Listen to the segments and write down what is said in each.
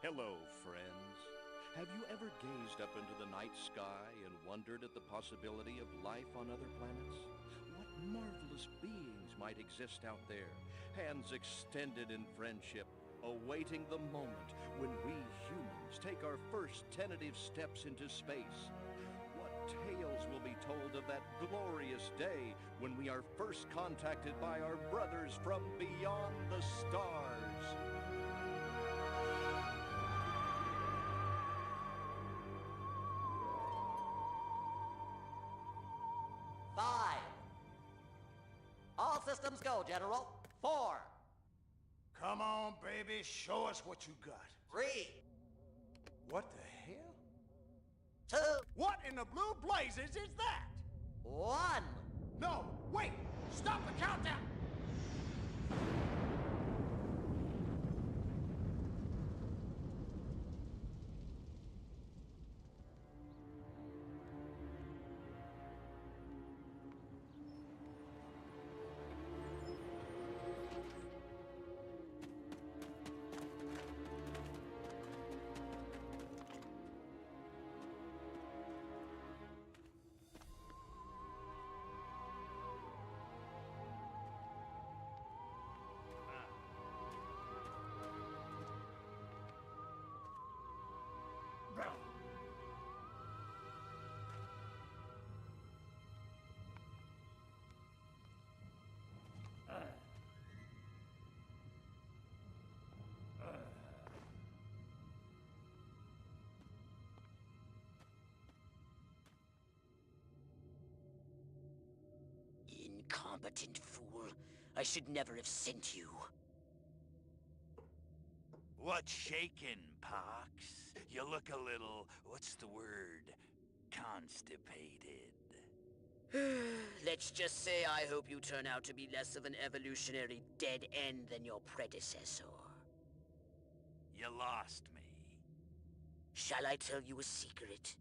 Hello, friends. Have you ever gazed up into the night sky and wondered at the possibility of life on other planets? What marvelous beings might exist out there, hands extended in friendship, awaiting the moment when we humans take our first tentative steps into space? What tales will be told of that glorious day when we are first contacted by our brothers from beyond the stars? 5. All systems go, General. 4. Come on, baby, show us what you got. 3. What the hell? 2. What in the blue blazes is that? 1. No, wait! Stop the countdown! Incompetent fool. I should never have sent you. What's shaking, Pox? You look a little, what's the word, constipated. Let's just say I hope you turn out to be less of an evolutionary dead end than your predecessor. You lost me. Shall I tell you a secret?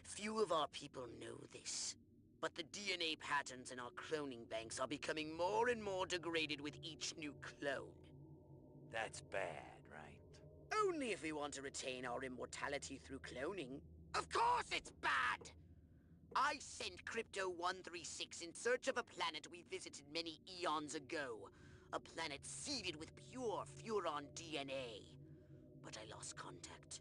Few of our people know this, but the DNA patterns in our cloning banks are becoming more and more degraded with each new clone. That's bad, right? Only if we want to retain our immortality through cloning. Of course it's bad! I sent Crypto-136 in search of a planet we visited many eons ago. A planet seeded with pure Furon DNA. But I lost contact.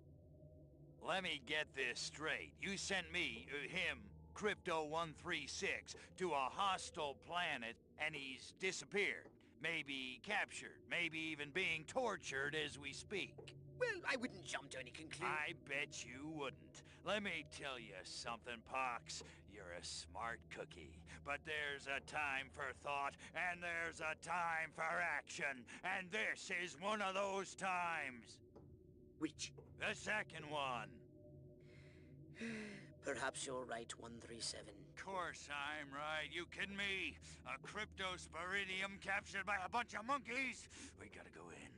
Let me get this straight. You sent me, him, Crypto-136, to a hostile planet, and he's disappeared. Maybe captured, maybe even being tortured as we speak. Well, I wouldn't jump to any conclusion. I bet you wouldn't. Let me tell you something, Pox. You're a smart cookie. But there's a time for thought, and there's a time for action. And this is one of those times. Which? The second one. Perhaps you're right, 137. Course I'm right. You kidding me? A cryptosporidium captured by a bunch of monkeys? We gotta go in.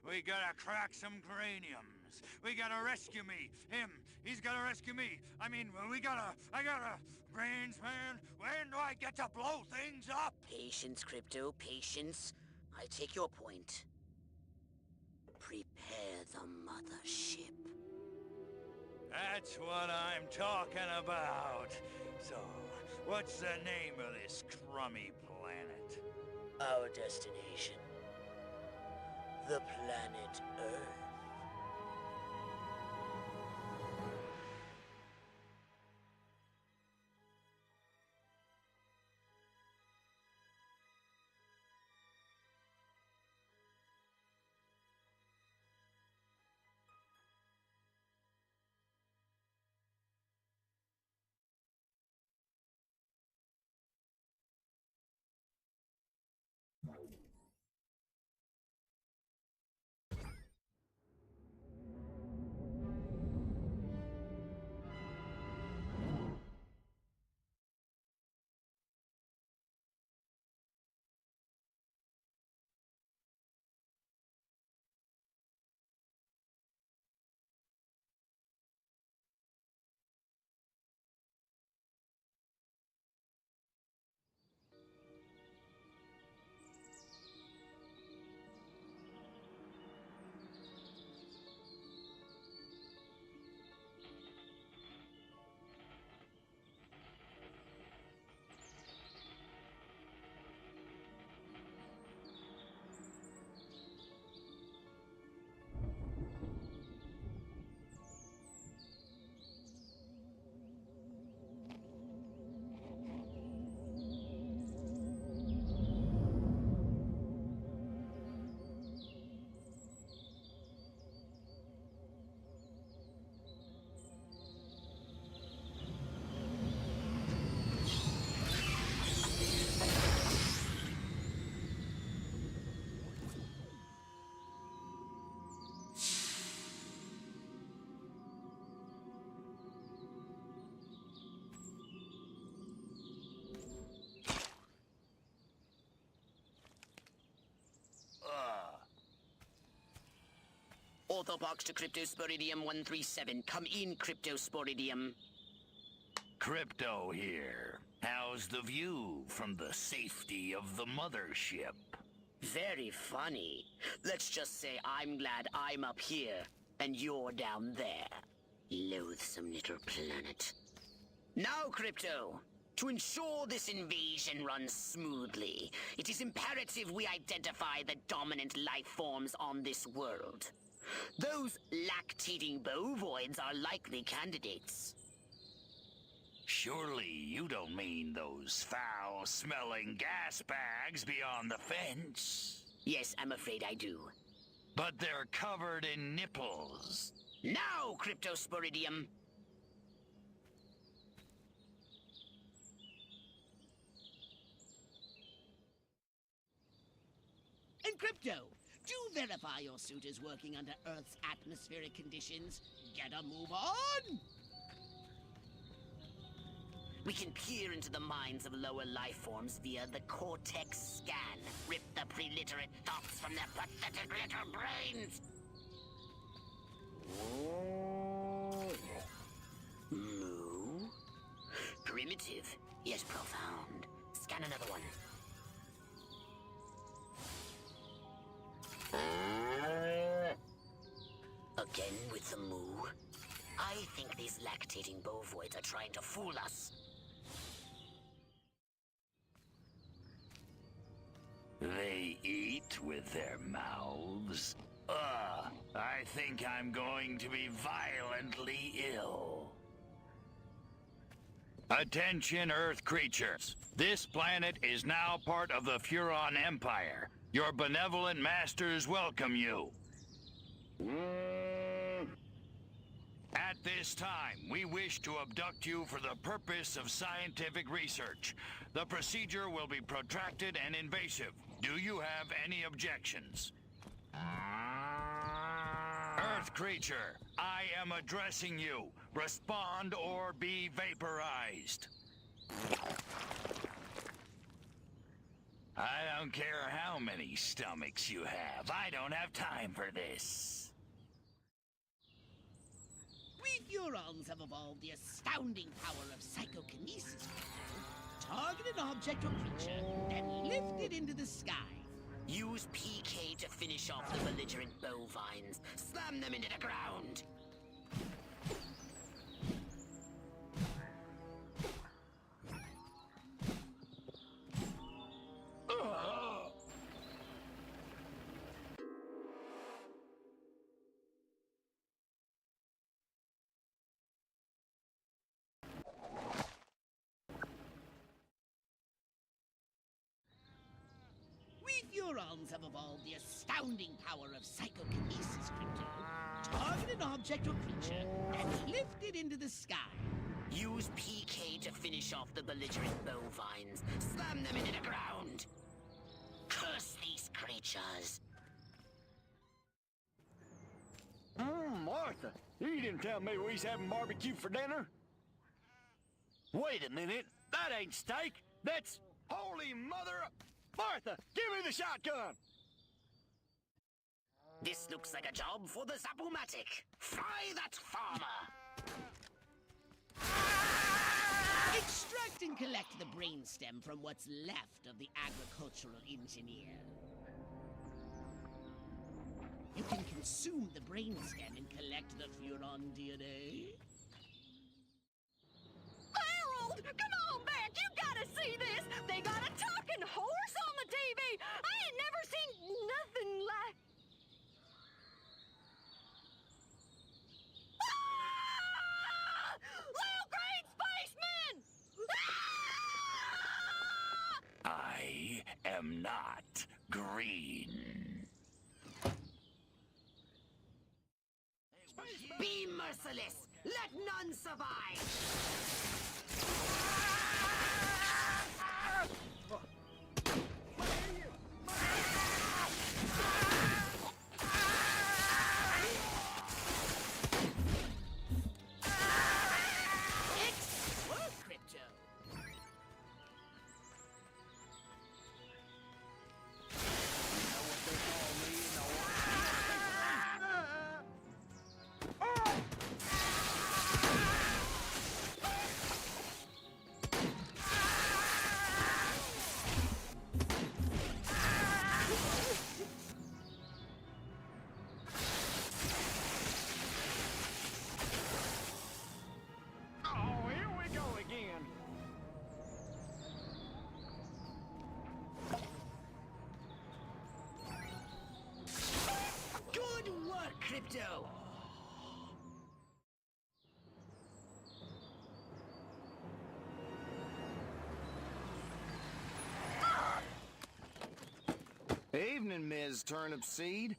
We gotta crack some craniums. We gotta rescue me. Him, he's gotta rescue me. I gotta... Brains, man, when do I get to blow things up? Patience, Crypto, patience. I take your point. Prepare the mothership. That's what I'm talking about. So, what's the name of this crummy planet? Our destination. The planet Earth. orthopox to Cryptosporidium 137. Come in, Cryptosporidium. Crypto here. How's the view from the safety of the mothership? Very funny. Let's just say I'm glad I'm up here, and you're down there. Loathsome little planet. Now, Crypto, to ensure this invasion runs smoothly, it is imperative we identify the dominant life forms on this world. Those lactating bovoids are likely candidates. Surely you don't mean those foul-smelling gas bags beyond the fence? Yes, I'm afraid I do. But they're covered in nipples. Now, Cryptosporidium! And Crypto, do verify your suit is working under Earth's atmospheric conditions. Get a move on! We can peer into the minds of lower life forms via the Cortex scan. Rip the preliterate thoughts from their pathetic little brains! Moo? Primitive, yet profound. Scan another one. Again with the moo? I think these lactating bovoids are trying to fool us. They eat with their mouths? I think I'm going to be violently ill. Attention, Earth creatures. This planet is now part of the Furon Empire. Your benevolent masters welcome you. At this time, we wish to abduct you for the purpose of scientific research. The procedure will be protracted and invasive. Do you have any objections? Earth creature, I am addressing you. Respond or be vaporized. I don't care how many stomachs you have. I don't have time for this. We Furons have evolved the astounding power of psychokinesis. Target an object or creature, then lift it into the sky. Use PK to finish off the belligerent bovines. Slam them into the ground. Furons have evolved the astounding power of psychokinesis, Crypto. Target an object or creature, and lift it into the sky. Use PK to finish off the belligerent bovines. Slam them into the ground. Curse these creatures. Martha, you didn't tell me we was having barbecue for dinner. Wait a minute, that ain't steak. That's holy mother... Martha, give me the shotgun! This looks like a job for the Zapomatic. Fry that farmer! Extract and collect the brainstem from what's left of the agricultural engineer. You can consume the brainstem and collect the Furon DNA. Harold, come on back! You gotta see this! They got a talking horse on the TV! I ain't never seen nothing like... Ah! Little green spaceman! Ah! I am not green. Be merciless! Let none survive! Excellent, Crypto! Evening, Ms. Turnip Seed.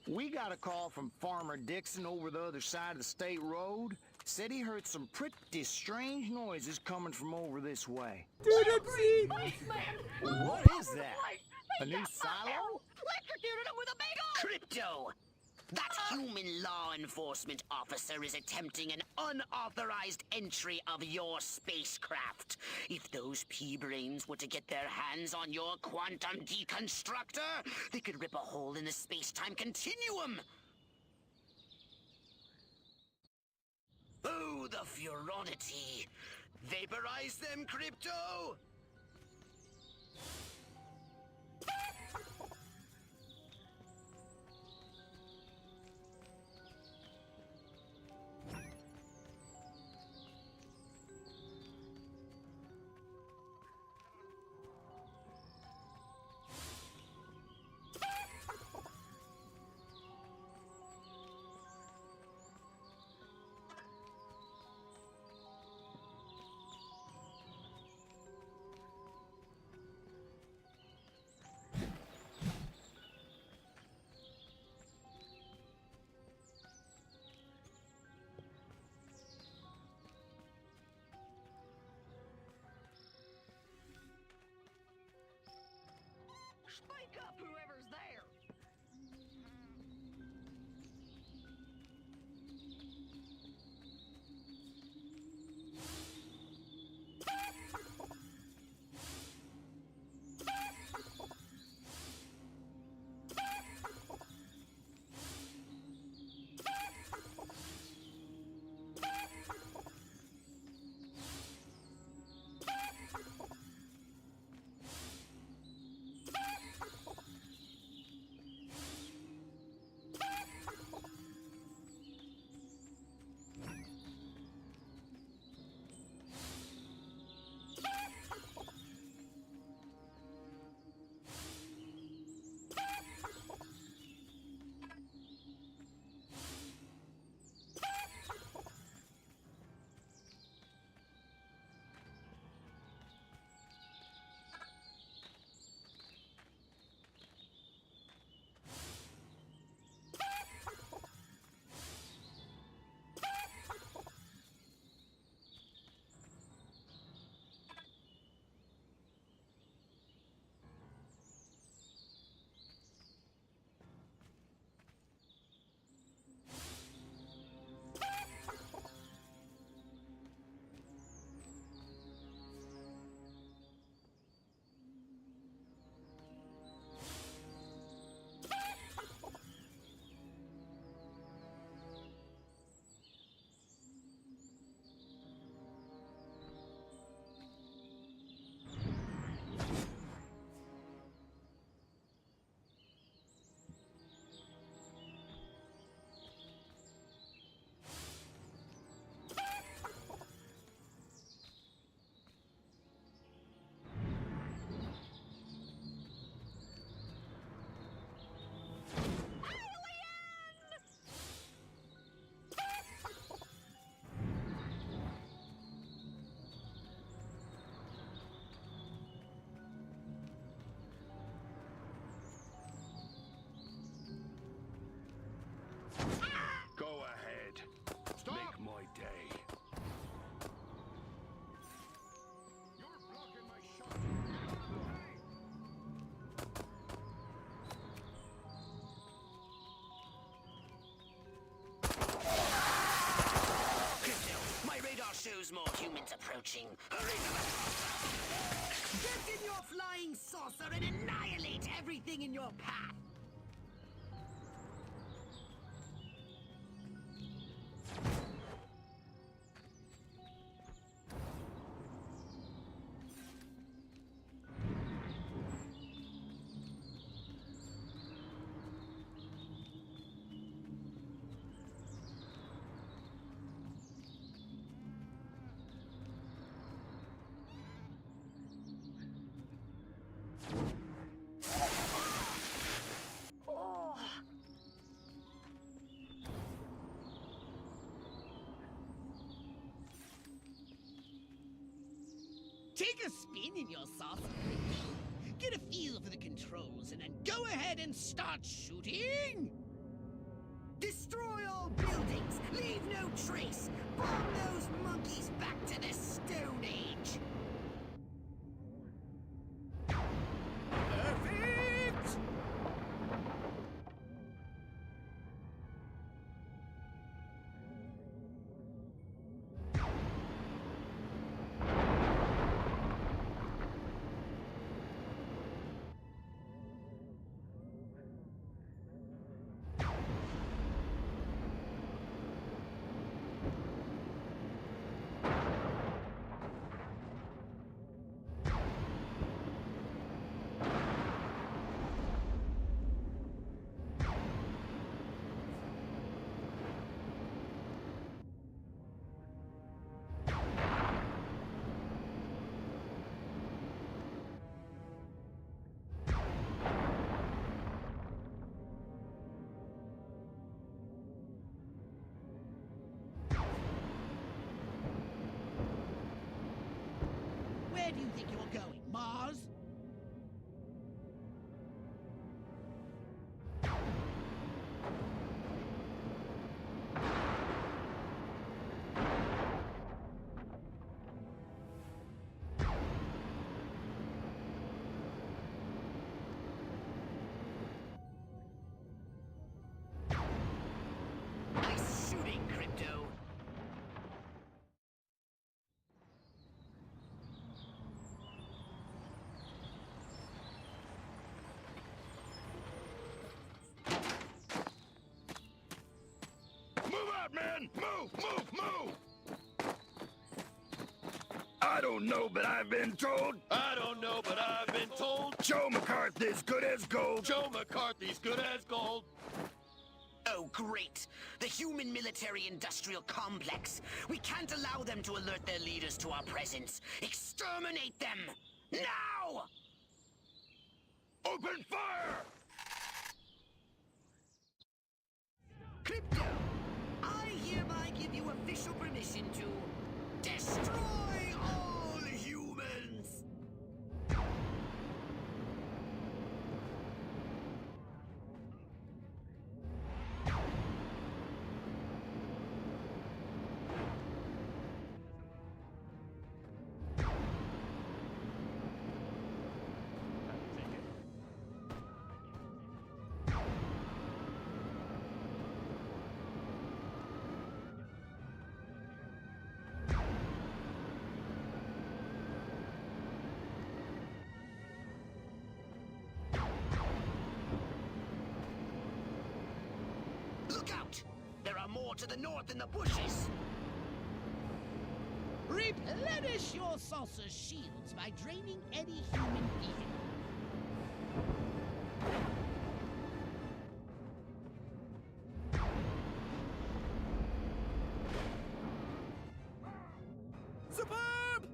We got a call from Farmer Dixon over the other side of the state road. Said he heard some pretty strange noises coming from over this way. Turnip seed! What is that? A new silo? Electrocuted him with a big old... Crypto! That human law enforcement officer is attempting an unauthorized entry of your spacecraft. If those pea-brains were to get their hands on your quantum deconstructor, they could rip a hole in the space-time continuum. Oh, the furonity. Vaporize them, Crypto! Speak up, whoever's there. Go ahead. Stop! Make my day. You're blocking my shot. Crypto, my radar shows more humans approaching. Hurry, get in your flying saucer and annihilate everything in your path. Take a spin in your saucer. get a feel for the controls and then go ahead and start shooting. Destroy all buildings! Leave no trace! Bomb those monkeys back to the Stone Age! Perfect! Where do you think you're going, Mars? Nice shooting, Crypto! Move out, man! Move, move, move! I don't know, but I've been told. I don't know, but I've been told Joe McCarthy's good as gold. Joe McCarthy's good as gold. Oh, great! The human military-industrial complex. We can't allow them to alert their leaders to our presence. Exterminate them! Now! Open fire! Crypto, I hereby give you official permission to destroy all humans! Look out! There are more to the north in the bushes! Replenish your saucer's shields by draining any human vehicle. Superb!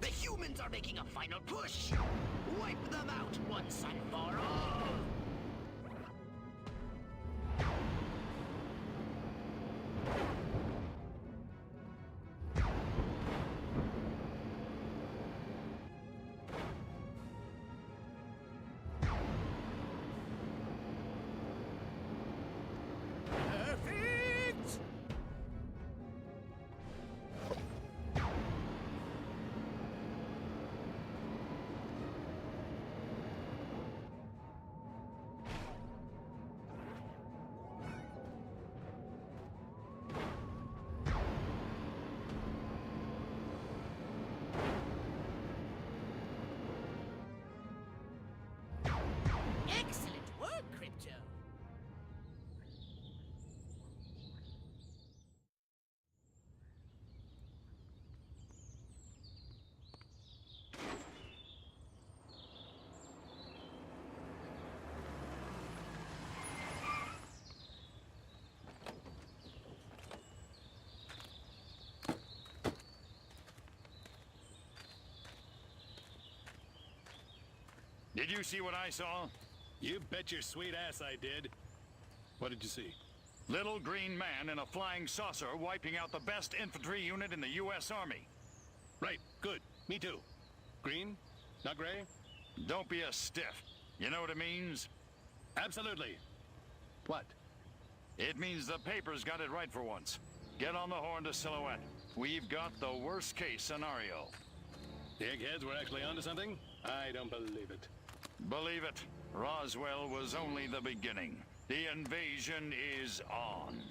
The humans are making a final push! Wipe them out once and for all! Perfect! Excellent work, Crypto. Did you see what I saw? You bet your sweet ass I did. What did you see? Little green man in a flying saucer wiping out the best infantry unit in the U.S. Army. Right, good. Me too. Green? Not gray? Don't be a stiff. You know what it means? Absolutely. What? It means the papers got it right for once. Get on the horn to Silhouette. We've got the worst case scenario. The eggheads were actually onto something? I don't believe it. Believe it, Roswell was only the beginning. The invasion is on.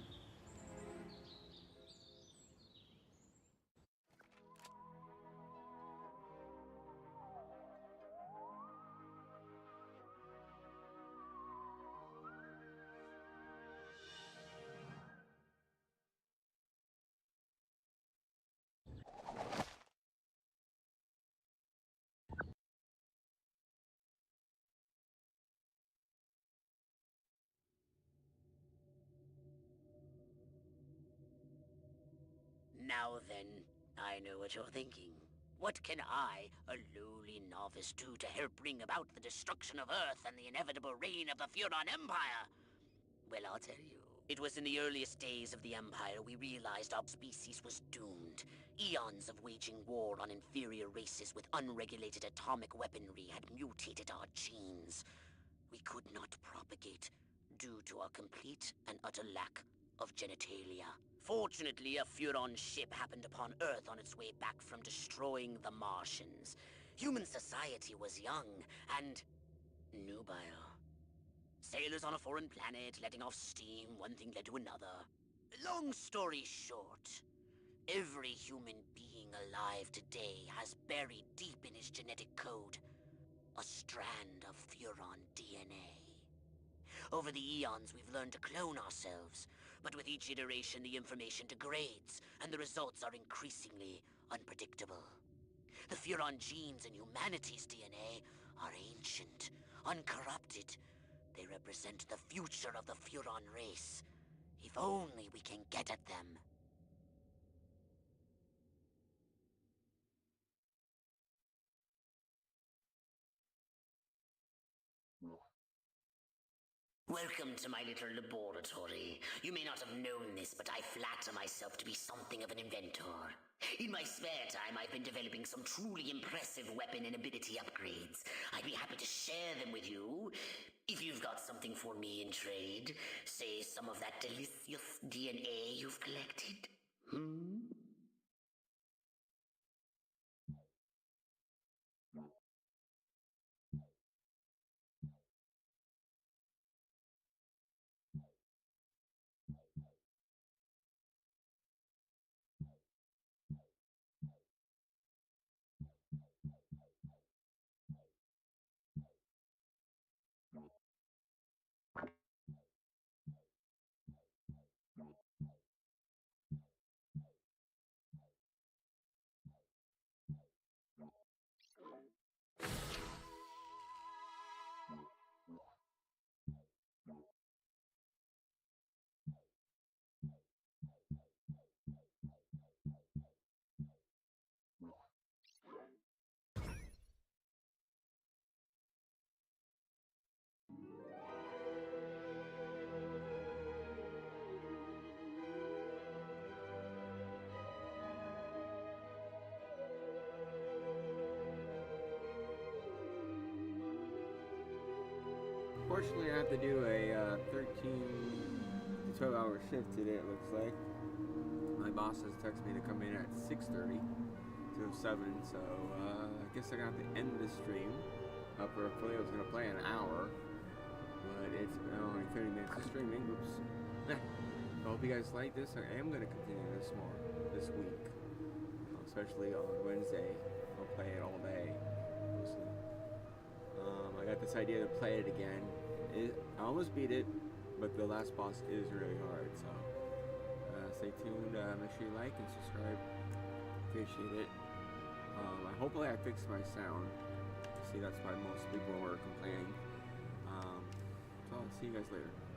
Now then, I know what you're thinking. What can I, a lowly novice, do to help bring about the destruction of Earth and the inevitable reign of the Furon Empire? Well, I'll tell you. It was in the earliest days of the Empire we realized our species was doomed. Eons of waging war on inferior races with unregulated atomic weaponry had mutated our genes. We could not propagate due to our complete and utter lack of genitalia. Fortunately, a Furon ship happened upon Earth on its way back from destroying the Martians. Human society was young and nubile. Sailors on a foreign planet, letting off steam, one thing led to another. Long story short, every human being alive today has buried deep in his genetic code a strand of Furon DNA. Over the eons, we've learned to clone ourselves, but with each iteration, the information degrades, and the results are increasingly unpredictable. The Furon genes in humanity's DNA are ancient, uncorrupted. They represent the future of the Furon race. If only we can get at them. Welcome to my little laboratory. You may not have known this, but I flatter myself to be something of an inventor. In my spare time, I've been developing some truly impressive weapon and ability upgrades. I'd be happy to share them with you, if you've got something for me in trade. Say some of that delicious DNA you've collected. Unfortunately, I have to do a 13 to 12 hour shift today, it looks like. My boss has texted me to come in at 6:30 to 7, so I guess I'm going to have to end the stream. Hopefully I was going to play an hour, but it's been only 30 minutes of streaming. Oops. I hope you guys like this. I am going to continue this more this week, especially on Wednesday. I'll play it all day. I got this idea to play it again. I almost beat it, but the last boss is really hard, so stay tuned. Make sure you like and subscribe. Appreciate it. Hopefully I fixed my sound. See, that's why most people were complaining. So I'll see you guys later.